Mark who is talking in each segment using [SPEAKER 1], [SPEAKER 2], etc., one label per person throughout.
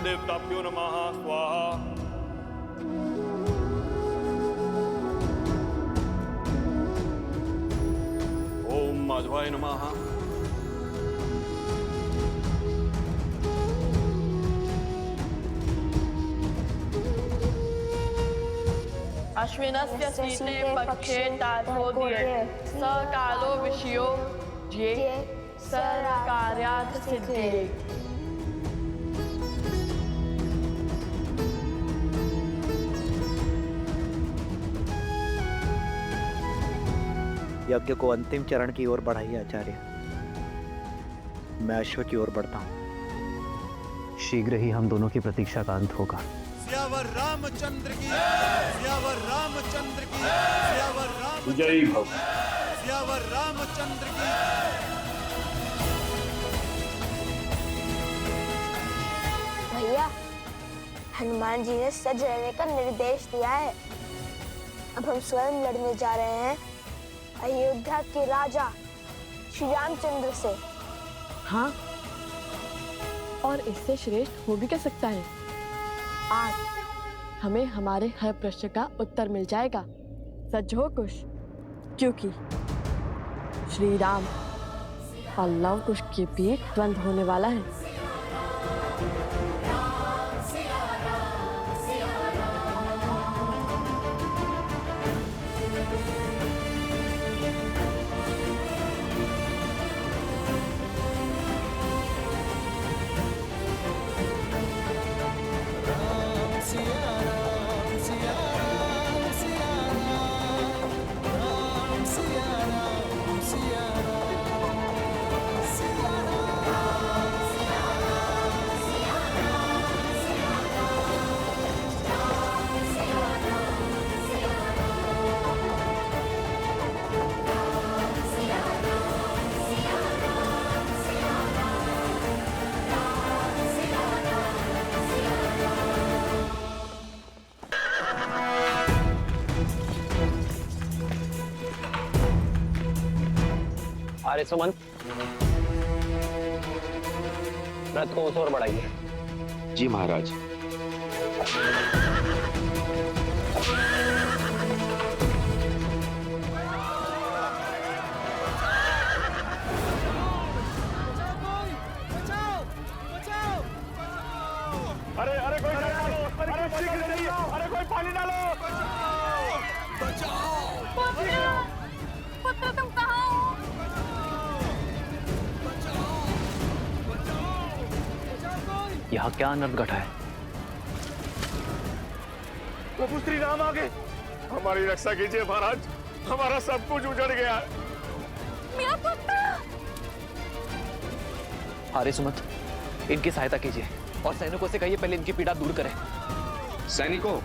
[SPEAKER 1] देवताभ्यो नमः स्वाहा। ओम माधवाय नमः।
[SPEAKER 2] अश्विनस्य शीते पक्षे ताथोदये स कालो विषयो ये सर्वकार्यार्थ सिद्धिये।
[SPEAKER 3] यज्ञ को अंतिम चरण की ओर बढ़ाइए आचार्य। मैं अश्व की ओर बढ़ता हूँ।
[SPEAKER 4] शीघ्र ही हम दोनों की प्रतीक्षा का अंत होगा।
[SPEAKER 5] सियावर रामचंद्र की, सियावर रामचंद्र की, सियावर राम
[SPEAKER 1] जय भव।
[SPEAKER 5] सियावर रामचंद्र की।
[SPEAKER 6] भैया, हनुमान जी ने सज रहने का निर्देश दिया है। अब हम स्वयं लड़ने जा रहे हैं अयोध्या के राजा श्री रामचंद्र से।
[SPEAKER 2] हाँ, और इससे श्रेष्ठ हो भी क्या सकता है। आज हमें हमारे हर प्रश्न का उत्तर मिल जाएगा। सच हो कुश, क्योंकि श्री राम और लव कुश के बीच द्वंद्व होने वाला है।
[SPEAKER 4] आर्य सुमंत, रथ को उस ओर बढ़ाइए।
[SPEAKER 7] जी महाराज।
[SPEAKER 1] अरे अरे कोई डालो, अरे शीघ्र नहीं, अरे कोई पानी डालो।
[SPEAKER 2] पुत्र तुम कहाँ हो?
[SPEAKER 4] यहाँ क्या अनर्थ घटा है?
[SPEAKER 1] प्रभु श्री राम आ गए। हमारी रक्षा कीजिए महाराज, हमारा सब कुछ उजड़ गया है।
[SPEAKER 2] मेरा पुत्र।
[SPEAKER 4] आर्य सुमंत, इनकी सहायता कीजिए और सैनिकों से कहिए पहले इनकी पीड़ा दूर करें।
[SPEAKER 7] सैनिकों,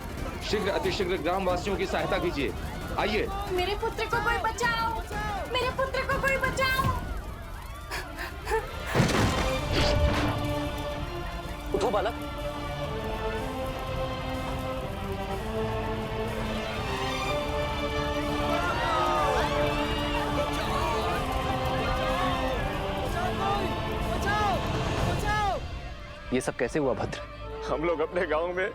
[SPEAKER 7] शीघ्र अतिशीघ्र ग्रामवासियों की सहायता कीजिए। आइए।
[SPEAKER 2] मेरे पुत्र को कोई बचाओ, मेरे पुत्र को कोई बचाओ।
[SPEAKER 4] उठो बालक। ये सब कैसे हुआ भद्र?
[SPEAKER 1] हम लोग अपने गांव में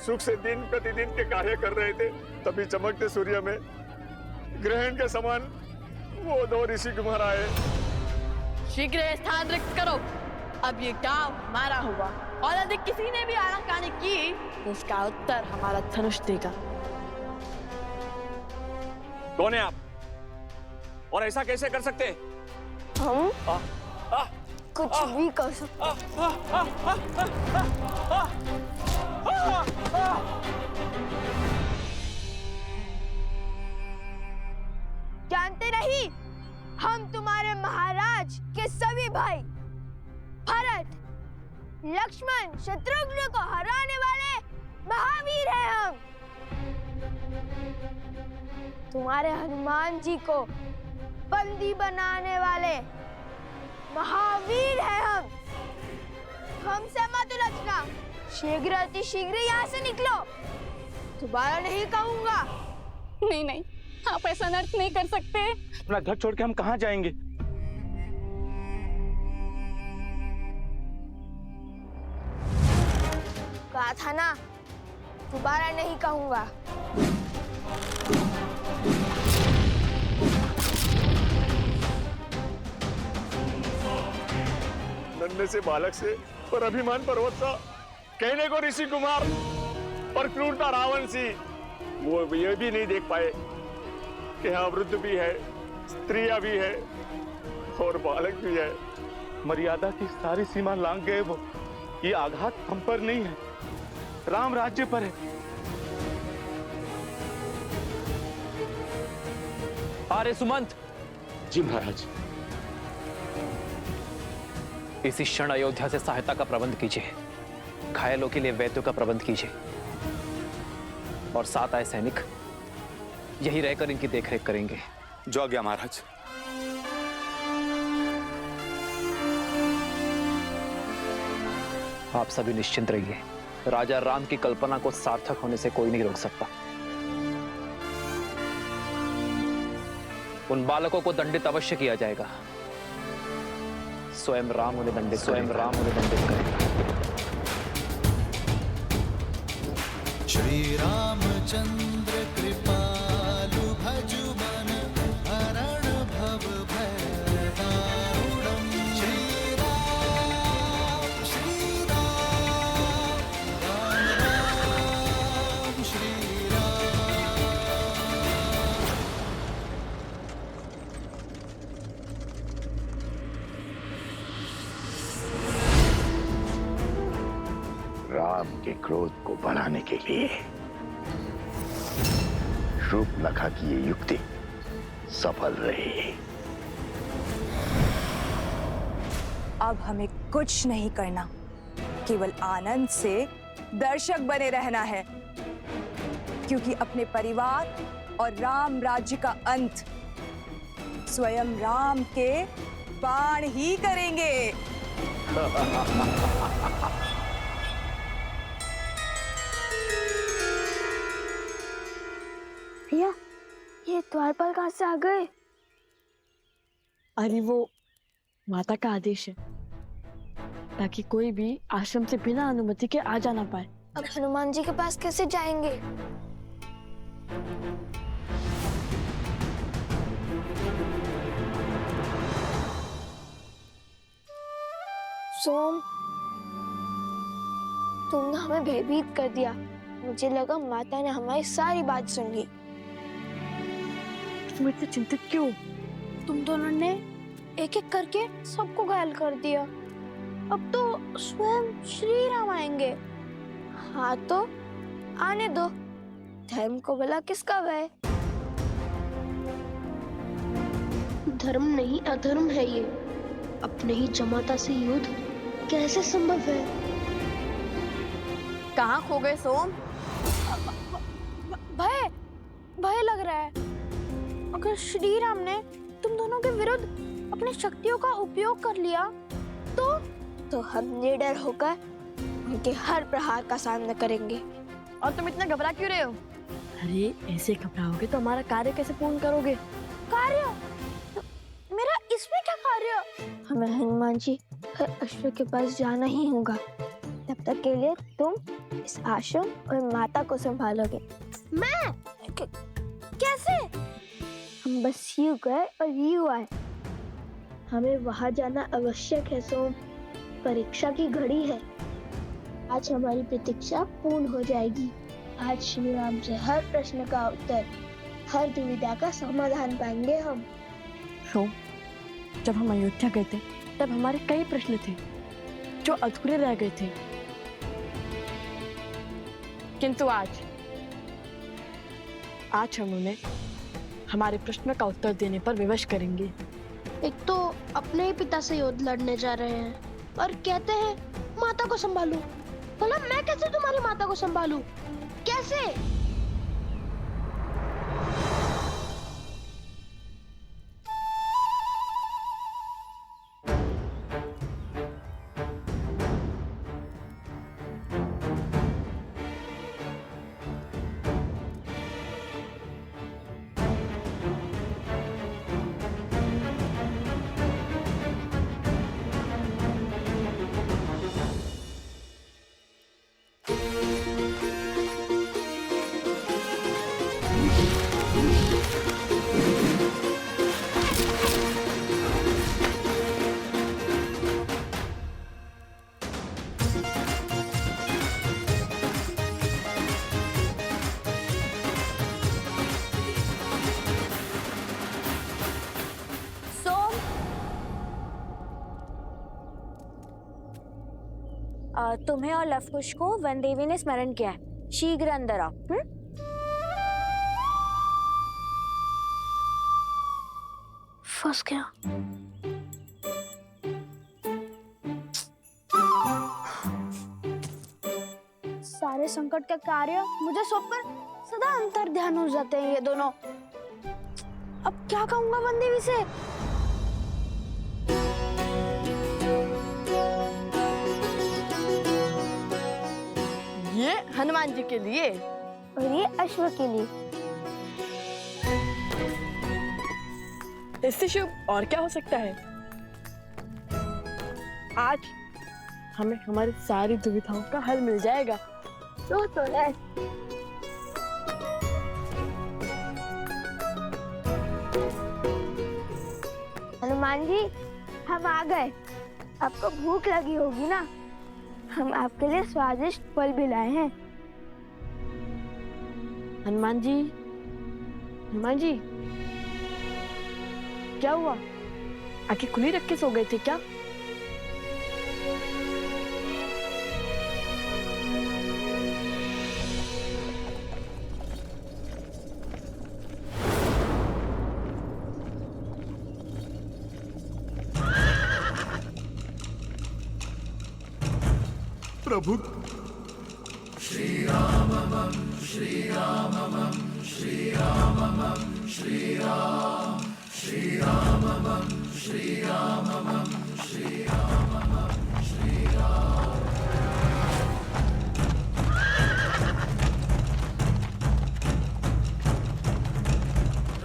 [SPEAKER 1] सुख से दिन प्रतिदिन के कार्य कर रहे थे, तभी चमकते सूर्य में ग्रहण के समान वो दो ऋषि कुमार आए।
[SPEAKER 2] शीघ्र स्थान रिक्त करो। अब ये गांव हमारा हुआ और यदि किसी ने भी आनाकानी की तो उसका उत्तर हमारा धनुष देगा।
[SPEAKER 1] कौन है आप और ऐसा कैसे कर सकते?
[SPEAKER 6] हम कुछ भी कर सकते। जानते नहीं, हम तुम्हारे महाराज के सभी भाई भरत, लक्ष्मण, शत्रुघ्न को हराने वाले महावीर हैं हम। तुम्हारे हनुमान जी को बंदी बनाने वाले महावीर हैं हम। हमसे मत उलझना, शीघ्र अति शीघ्र यहाँ से निकलो। दोबारा नहीं कहूंगा।
[SPEAKER 8] नहीं नहीं, आप ऐसा अनर्थ नहीं कर सकते।
[SPEAKER 1] अपना घर छोड़ के हम कहाँ जाएंगे?
[SPEAKER 6] कहा था ना, दोबारा नहीं कहूंगा।
[SPEAKER 1] नन्हे से बालक से और अभिमान पर्वत सा, कहने को ऋषि कुमार और क्रूरता रावण सी, वो ये भी नहीं देख पाए कि यहाँ वृद्ध भी है, स्त्रियां भी है और बालक भी है।
[SPEAKER 9] मर्यादा की सारी सीमा लांघ गए वो। ये आघात हम पर नहीं है, राम राज्य पर है।
[SPEAKER 4] अरे सुमंत,
[SPEAKER 7] जी महाराज।
[SPEAKER 4] इसी क्षण अयोध्या से सहायता का प्रबंध कीजिए, घायलों के लिए वैद्यों का प्रबंध कीजिए, और 7 आए सैनिक यही रहकर इनकी देखरेख करेंगे।
[SPEAKER 9] जो आज्ञा महाराज।
[SPEAKER 4] आप सभी निश्चिंत रहिए, राजा राम की कल्पना को सार्थक होने से कोई नहीं रोक सकता। उन बालकों को दंडित अवश्य किया जाएगा। स्वयं राम उन्हें दंडित करेगा।
[SPEAKER 5] श्री रामचंद्र कृपालु भजु मन हरण भव भय दारुणम्। श्री राम राम राम श्री राम।
[SPEAKER 10] राम के क्रोध को बढ़ाने के लिए शूर्पणखा की ये युक्ति सफल रही।
[SPEAKER 11] अब हमें कुछ नहीं करना, केवल आनंद से दर्शक बने रहना है, क्योंकि अपने परिवार और राम राज्य का अंत स्वयं राम के बाण ही करेंगे।
[SPEAKER 6] भैया, ये द्वारपाल कहाँ से आ गए?
[SPEAKER 2] अरे वो माता का आदेश है, ताकि कोई भी आश्रम से बिना अनुमति के आ जा ना पाए।
[SPEAKER 6] अब हनुमान जी के पास कैसे जाएंगे? सोम, तुमने हमें भयभीत कर दिया। मुझे लगा माता ने हमारी सारी बात सुन ली।
[SPEAKER 2] तुम इतने चिंतित क्यों?
[SPEAKER 6] तुम दोनों ने एक एक करके सबको घायल कर दिया। अब तो स्वयं श्री राम आएंगे। हाँ तो आने दो, धर्म को भला किसका भय?
[SPEAKER 12] धर्म नहीं अधर्म है ये। अपने ही जमाता से युद्ध कैसे संभव है?
[SPEAKER 2] कहाँ खो गए सोम?
[SPEAKER 6] भय भय लग रहा है। अगर श्री राम ने तुम दोनों के विरुद्ध अपनी शक्तियों का उपयोग कर लिया तो हम निडर होकर उनके हर प्रहार का सामना करेंगे।
[SPEAKER 2] और तुम इतना घबरा क्यों रहे हो? अरे ऐसे घबराओगे तो हमारा कार्य कैसे पूर्ण करोगे?
[SPEAKER 6] कार्य? मेरा इसमें क्या कार्य? हमें हनुमान जी अश्व के पास जाना ही होगा। तब तक के लिए तुम इस आश्रम और माता को संभालोगे। मैं? कैसे? हम बस यूं गए और यूं आए। हमें वहां जाना आवश्यक है सोम। परीक्षा की घड़ी है। आज हमारी प्रतीक्षा पूर्ण हो जाएगी। आज श्री राम से हर प्रश्न का उत्तर, हर दुविधा का समाधान पाएंगे हम।
[SPEAKER 2] सोम, जब हम अयोध्या गए थे तब हमारे कई प्रश्न थे जो अधूरे रह गए थे, किंतु आज हम उन्हें हमारे प्रश्न का उत्तर देने पर विवश करेंगे।
[SPEAKER 12] एक तो अपने ही पिता से युद्ध लड़ने जा रहे हैं और कहते हैं माता को संभालू। भला मैं कैसे तुम्हारी माता को संभालू? कैसे?
[SPEAKER 6] तुम्हें और लवकुश को वन देवी ने स्मरण किया है, शीघ्र अंदर आओ। फंस गया। सारे संकट का कार्य मुझे सौंपकर सदा अंतर ध्यान हो जाते हैं ये दोनों। अब क्या कहूंगा वन देवी से?
[SPEAKER 2] ये हनुमान जी के लिए
[SPEAKER 6] और ये अश्व के लिए।
[SPEAKER 2] इससे शुभ और क्या हो सकता है? आज हमें हमारी सारी दुविधाओं का हल मिल जाएगा।
[SPEAKER 6] तो है। हनुमान जी, हम आ गए। आपको भूख लगी होगी ना? हम आपके लिए स्वादिष्ट फल भी लाए हैं।
[SPEAKER 2] हनुमान जी, क्या हुआ? आंखें खुली रख के सो गए थे क्या?
[SPEAKER 5] प्रभु श्री रामम श्री रामम श्री रामम श्री राम श्री रामम श्री रामम श्री रामम श्री राम।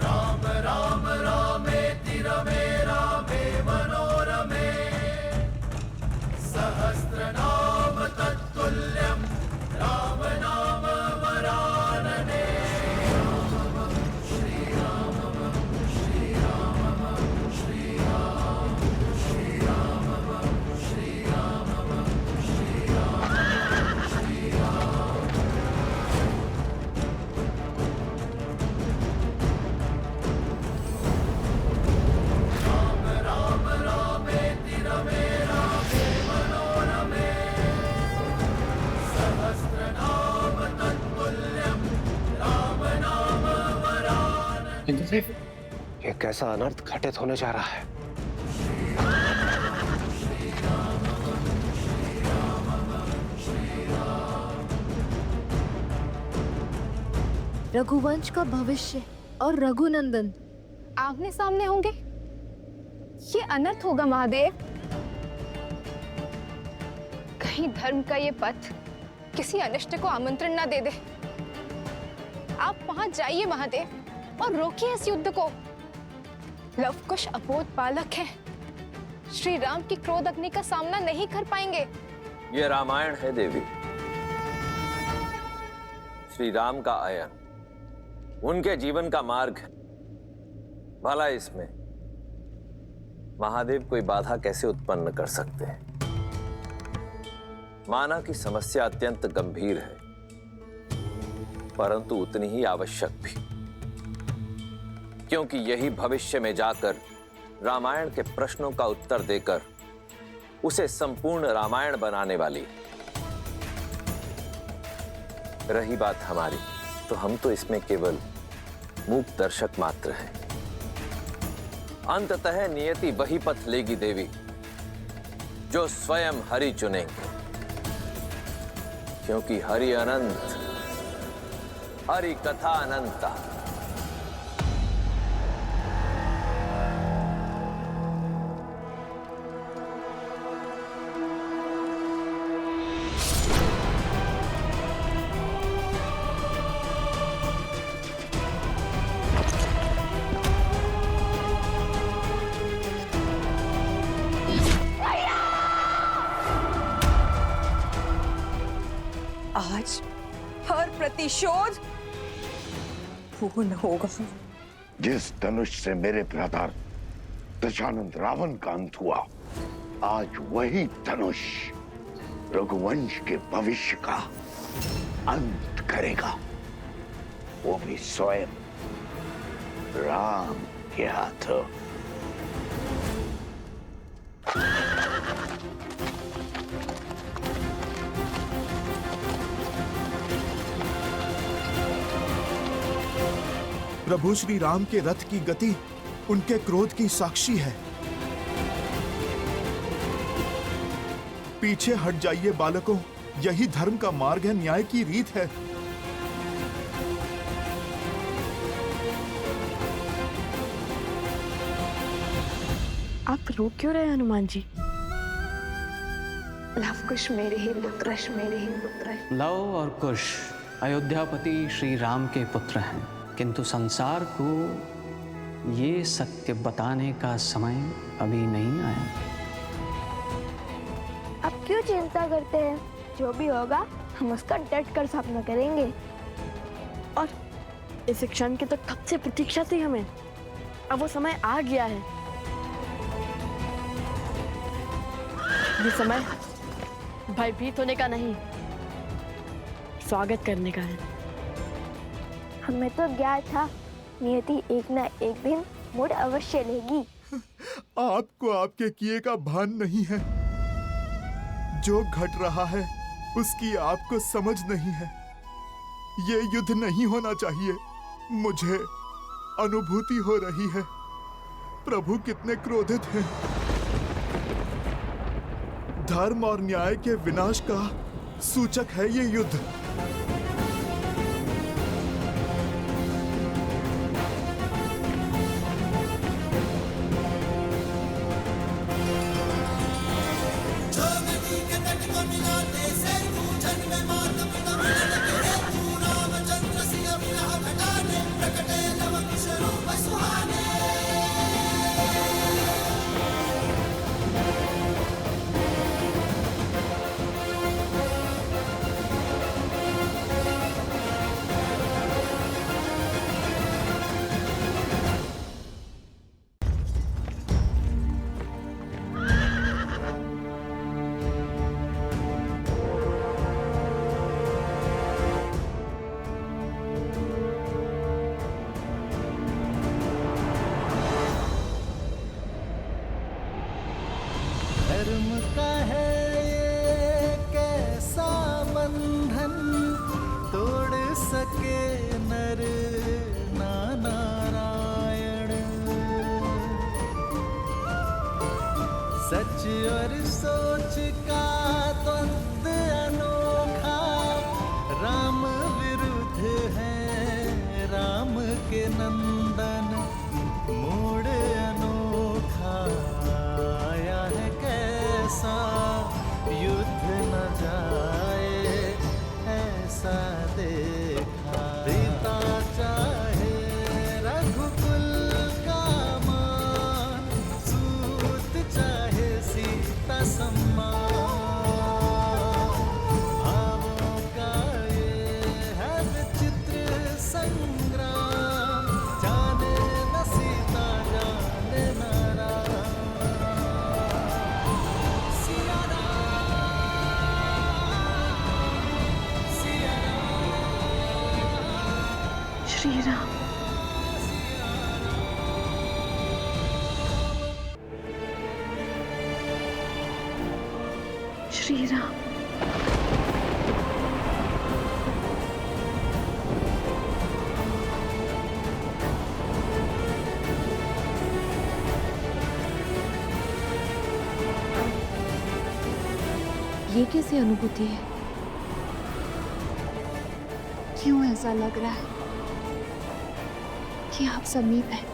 [SPEAKER 5] राम राम रामेति रमे रामे मनोरमे सहस्रनाम तत्तुल्यं राम नाम वरानने। श्री रामम श्री रामम श्री राम श्री रामम श्री रामम श्री राम श्री राम। राम राम रामेति रमे रामे मनोरमे सहस्रनाम तत्तुल्यं राम नाम वरानने।
[SPEAKER 4] इंद्रदेव, ये कैसा अनर्थ घटित होने जा रहा है?
[SPEAKER 13] रघुवंश का भविष्य और रघुनंदन
[SPEAKER 8] आमने सामने होंगे, ये अनर्थ होगा महादेव। कहीं धर्म का ये पथ किसी अनिष्ट को आमंत्रण ना दे दे। आप वहां जाइए महादेव और रोकिए इस युद्ध को। लवकुश अबोध बालक है, श्री राम की क्रोध अग्नि का सामना नहीं कर पाएंगे।
[SPEAKER 14] ये रामायण है देवी। श्री राम का आयन उनके जीवन का मार्ग है। भला इसमें महादेव कोई बाधा कैसे उत्पन्न कर सकते हैं? माना कि समस्या अत्यंत गंभीर है, परंतु उतनी ही आवश्यक भी, क्योंकि यही भविष्य में जाकर रामायण के प्रश्नों का उत्तर देकर उसे संपूर्ण रामायण बनाने वाली है। रही बात हमारी, तो हम तो इसमें केवल मूक दर्शक मात्र हैं। अंततः नियति वही पथ लेगी देवी जो स्वयं हरि चुनेंगे, क्योंकि हरि अनंत, हरि कथा अनंता।
[SPEAKER 11] आज हर प्रतिशोध पूर्ण होगा।
[SPEAKER 10] जिस धनुष से मेरे भ्राता दशानंद रावण का अंत हुआ, आज वही धनुष रघुवंश के भविष्य का अंत करेगा, वो भी स्वयं राम के हाथों।
[SPEAKER 15] प्रभु श्री राम के रथ की गति उनके क्रोध की साक्षी है। पीछे हट जाइए बालकों, यही धर्म का मार्ग है, न्याय की रीत है।
[SPEAKER 2] आप रो क्यों रहे हनुमान जी?
[SPEAKER 11] लव कुश मेरे ही पुत्र, मेरे ही पुत्र।
[SPEAKER 16] लव और कुश अयोध्यापति श्री राम के पुत्र हैं, किंतु संसार को ये सत्य बताने का समय अभी नहीं आया।
[SPEAKER 6] आप क्यों चिंता करते हैं? जो भी होगा हम उसका डट कर सामना करेंगे।
[SPEAKER 2] और इस क्षण की तो कब से प्रतीक्षा थी हमें, अब वो समय आ गया है। ये समय भयभीत होने का नहीं, स्वागत करने का है।
[SPEAKER 6] हमें तो ज्ञात था नियति एक ना एक दिन मोड़ अवश्य लेगी।
[SPEAKER 15] आपको आपके किए का भान नहीं है। जो घट रहा है उसकी आपको समझ नहीं है। ये युद्ध नहीं होना चाहिए। मुझे अनुभूति हो रही है प्रभु कितने क्रोधित हैं। धर्म और न्याय के विनाश का सूचक है ये युद्ध।
[SPEAKER 5] धर्म का है ये कैसा बंधन, तोड़ सके नर ना नारायण। सच और सोच का द्वंद्व अनोखा, राम विरुद्ध है राम के नंदन। मोड़ अनोखा आया है कैसा, युद्ध न जाए ऐसा देखा। पिता चाहे रघुकुल का मान, सूत चाहे सीता सम्मान। भावों का ये है विचित्र संग्राम, जाने न सीता जाने न
[SPEAKER 2] श्री राम। श्री राम।
[SPEAKER 13] ये कैसी अनुभूति है? क्यों ऐसा लग रहा है कि आप समीप हैं?